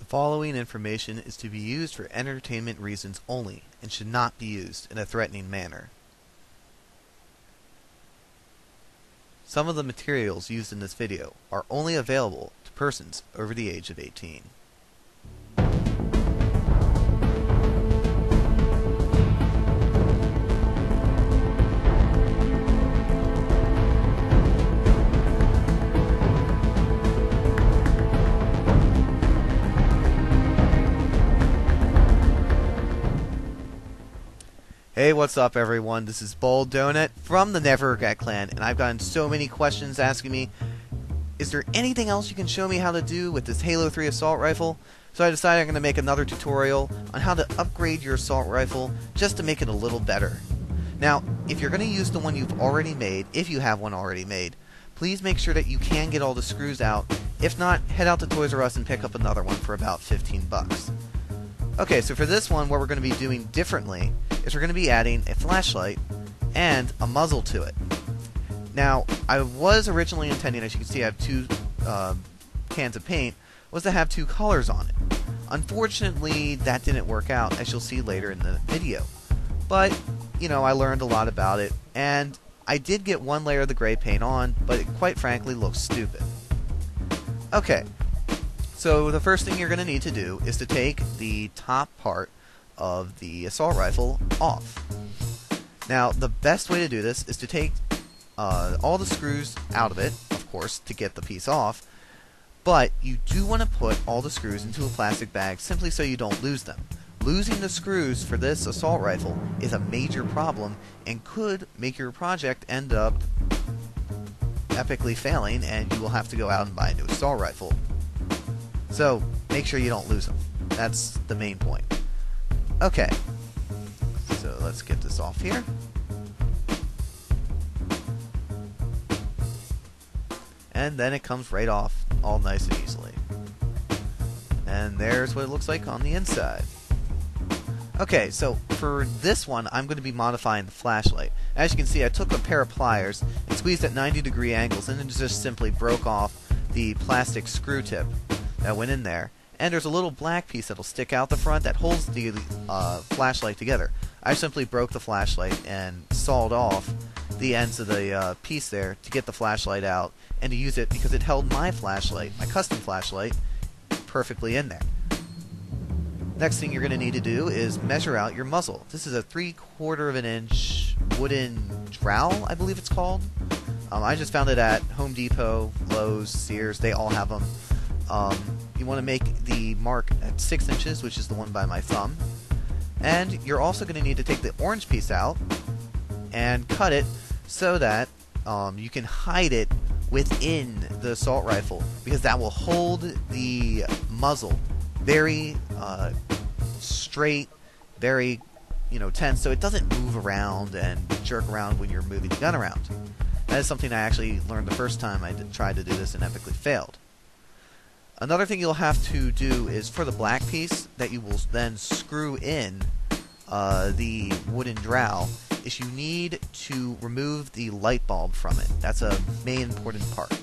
following information is to be used for entertainment reasons only and should not be used in a threatening manner. Some of the materials used in this video are only available to persons over the age of 18. Hey, what's up everyone? This is Bold Donut from the Never Regret Clan, and I've gotten so many questions asking me, is there anything else you can show me how to do with this Halo 3 assault rifle? So I decided I'm going to make another tutorial on how to upgrade your assault rifle just to make it a little better. Now, if you're going to use the one you've already made, if you have one already made, please make sure that you can get all the screws out. If not, head out to Toys R Us and pick up another one for about 15 bucks. Okay, so for this one, what we're going to be doing differently is we're going to be adding a flashlight and a muzzle to it. Now, I was originally intending, as you can see I have two cans of paint, was to have two colors on it. Unfortunately, that didn't work out, as you'll see later in the video. But, you know, I learned a lot about it, and I did get one layer of the gray paint on, but it quite frankly looks stupid. Okay. So the first thing you're going to need to do is to take the top part of the assault rifle off. Now, the best way to do this is to take all the screws out of it, of course, to get the piece off, but you do want to put all the screws into a plastic bag simply so you don't lose them. Losing the screws for this assault rifle is a major problem and could make your project end up epically failing, and you will have to go out and buy a new assault rifle. So, make sure you don't lose them. That's the main point. Okay. So, let's get this off here. And then it comes right off, all nice and easily. And there's what it looks like on the inside. Okay, so for this one, I'm going to be modifying the flashlight. As you can see, I took a pair of pliers and squeezed at 90-degree angles, and then just simply broke off the plastic screw tip that went in there, and there's a little black piece that'll stick out the front that holds the flashlight together. I simply broke the flashlight and sawed off the ends of the piece there to get the flashlight out and to use it because it held my flashlight, my custom flashlight, perfectly in there. Next thing you're going to need to do is measure out your muzzle. This is a 3/4 of an inch wooden trowel, I believe it's called. I just found it at Home Depot, Lowe's, Sears, they all have them. You want to make the mark at 6 inches, which is the one by my thumb. And you're also going to need to take the orange piece out and cut it so that you can hide it within the assault rifle, because that will hold the muzzle very straight, very tense, so it doesn't move around and jerk around when you're moving the gun around. That is something I actually learned the first time I tried to do this and epically failed. Another thing you'll have to do is for the black piece that you will then screw in the wooden dowel is you need to remove the light bulb from it. That's a main important part.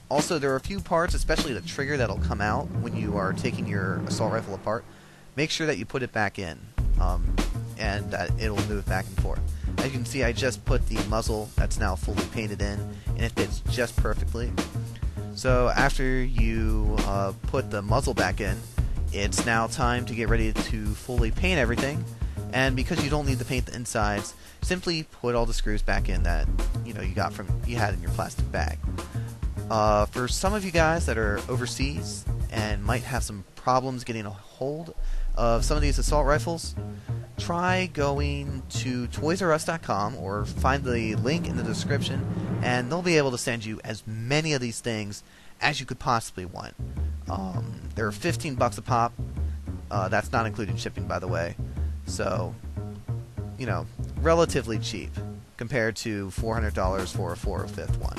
Also, there are a few parts, especially the trigger, that'll come out when you are taking your assault rifle apart. Make sure that you put it back in and that it'll move back and forth. As you can see, I just put the muzzle that's now fully painted in, and it fits just perfectly. So after you put the muzzle back in, it's now time to get ready to fully paint everything. And because you don't need to paint the insides, simply put all the screws back in that you had in your plastic bag. For some of you guys that are overseas and might have some problems getting a hold of some of these assault rifles, try going to toysrus.com or find the link in the description, and they'll be able to send you as many of these things as you could possibly want. They're 15 bucks a pop. That's not including shipping, by the way. So, relatively cheap compared to $400 for a 4/5 one.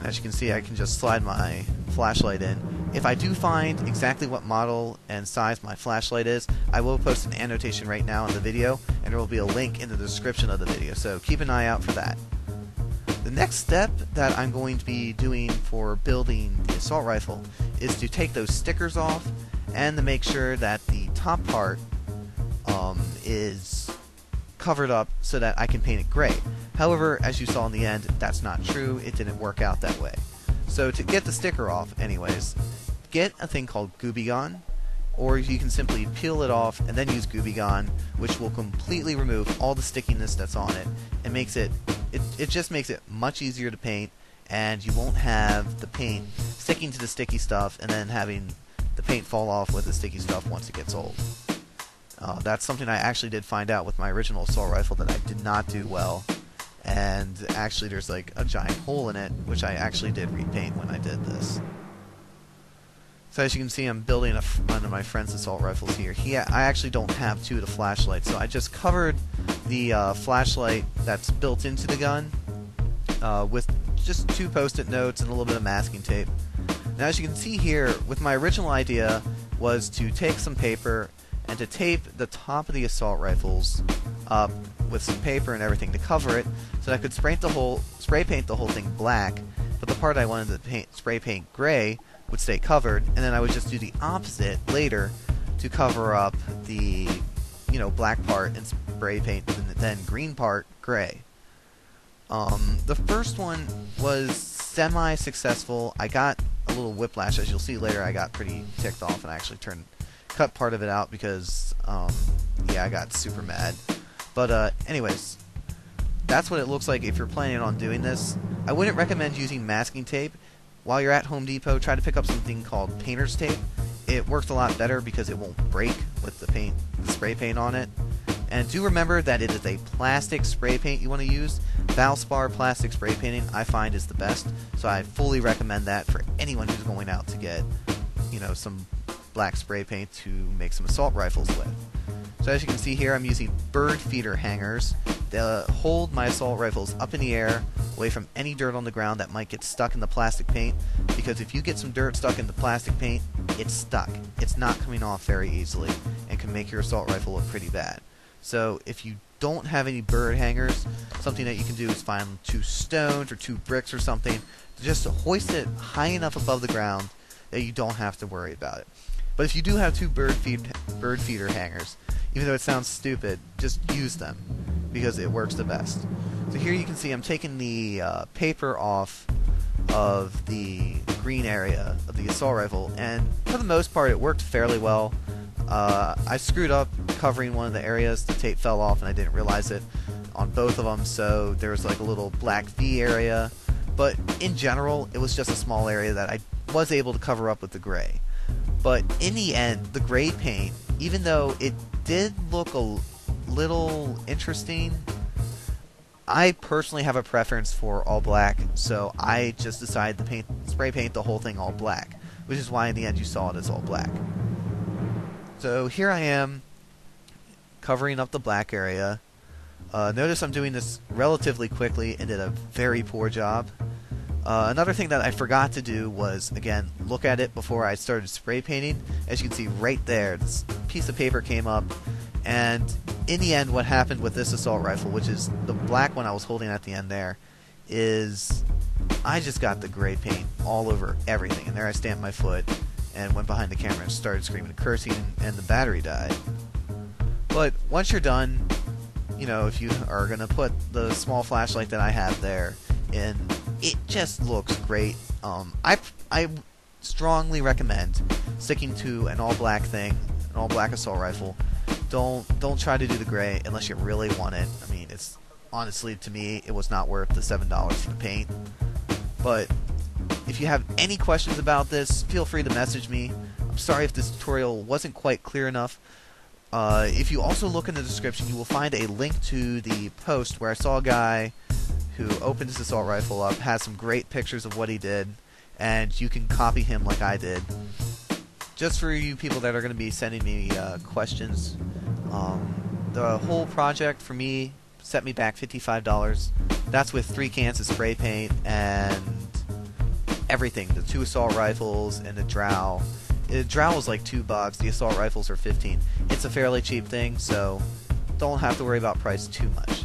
As you can see, I can just slide my flashlight in. If I do find exactly what model and size my flashlight is, I will post an annotation right now in the video, and there will be a link in the description of the video, so keep an eye out for that. The next step that I'm going to be doing for building the assault rifle is to take those stickers off and to make sure that the top part is covered up so that I can paint it gray. However, as you saw in the end, that's not true. It didn't work out that way. So to get the sticker off, anyways, get a thing called Gooby-Gon, or you can simply peel it off and then use Gooby-Gon, which will completely remove all the stickiness that's on it and makes it just makes it much easier to paint, and you won't have the paint sticking to the sticky stuff and then having the paint fall off with the sticky stuff once it gets old. That's something I actually did find out with my original assault rifle that I did not do well, and actually there's like a giant hole in it, which I actually did repaint when I did this. So as you can see, I'm building one of my friend's assault rifles here. I actually don't have two of the flashlights, so I just covered the flashlight that's built into the gun with just 2 post-it notes and a little bit of masking tape. Now as you can see here, with my original idea was to take some paper and to tape the top of the assault rifles up with some paper and everything to cover it, so that I could spray paint the whole thing black, but the part I wanted to spray paint gray would stay covered, and then I would just do the opposite later to cover up the black part and spray paint the then green part gray. The first one was semi-successful. I got a little whiplash, as you'll see later. I got pretty ticked off and I actually cut part of it out because I got super mad. But anyways, that's what it looks like if you're planning on doing this. I wouldn't recommend using masking tape. While you're at Home Depot, try to pick up something called painter's tape. It works a lot better because it won't break with the spray paint on it. And do remember that it is a plastic spray paint you want to use. Valspar plastic spray painting I find is the best, so I fully recommend that for anyone who's going out to get some black spray paint to make some assault rifles with. So as you can see here, I'm using bird feeder hangers to hold my assault rifles up in the air, away from any dirt on the ground that might get stuck in the plastic paint, because if you get some dirt stuck in the plastic paint, it's stuck. It's not coming off very easily and can make your assault rifle look pretty bad. So if you don't have any bird hangers, something that you can do is find 2 stones or 2 bricks or something to just hoist it high enough above the ground that you don't have to worry about it. But if you do have 2 bird feeder hangers, even though it sounds stupid, just use them because it works the best. So here you can see I'm taking the paper off of the green area of the assault rifle, and for the most part it worked fairly well. I screwed up covering one of the areas. The tape fell off and I didn't realize it on both of them, so there was like a little black V area, but in general it was just a small area that I was able to cover up with the gray. But in the end, the gray paint, even though it did look a little interesting, I personally have a preference for all black, so I just decided to spray paint the whole thing all black, which is why in the end you saw it as all black. So here I am covering up the black area. Notice I'm doing this relatively quickly and did a very poor job. Another thing that I forgot to do was, again, look at it before I started spray painting. As you can see right there, this piece of paper came up, and in the end what happened with this assault rifle, which is the black one I was holding at the end there, is I just got the gray paint all over everything, and there I stamped my foot and went behind the camera and started screaming and cursing, and the battery died. But once you're done, if you are going to put the small flashlight that I have there in, it just looks great. I strongly recommend sticking to an all-black thing, an all-black assault rifle. Don't try to do the gray unless you really want it. I mean, it's honestly, to me, it was not worth the $7 for the paint. But if you have any questions about this, feel free to message me. I'm sorry if this tutorial wasn't quite clear enough. If you also look in the description, you will find a link to the post where I saw a guy who opened his assault rifle up, has some great pictures of what he did, and you can copy him like I did. Just for you people that are going to be sending me questions, the whole project for me set me back $55. That's with 3 cans of spray paint and everything, the 2 assault rifles and the drow. The drow was like $2, the assault rifles are $15. It's a fairly cheap thing, so don't have to worry about price too much.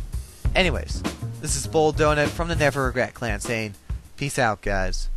Anyways, this is Bold Donut from the Never Regret Clan saying, peace out, guys.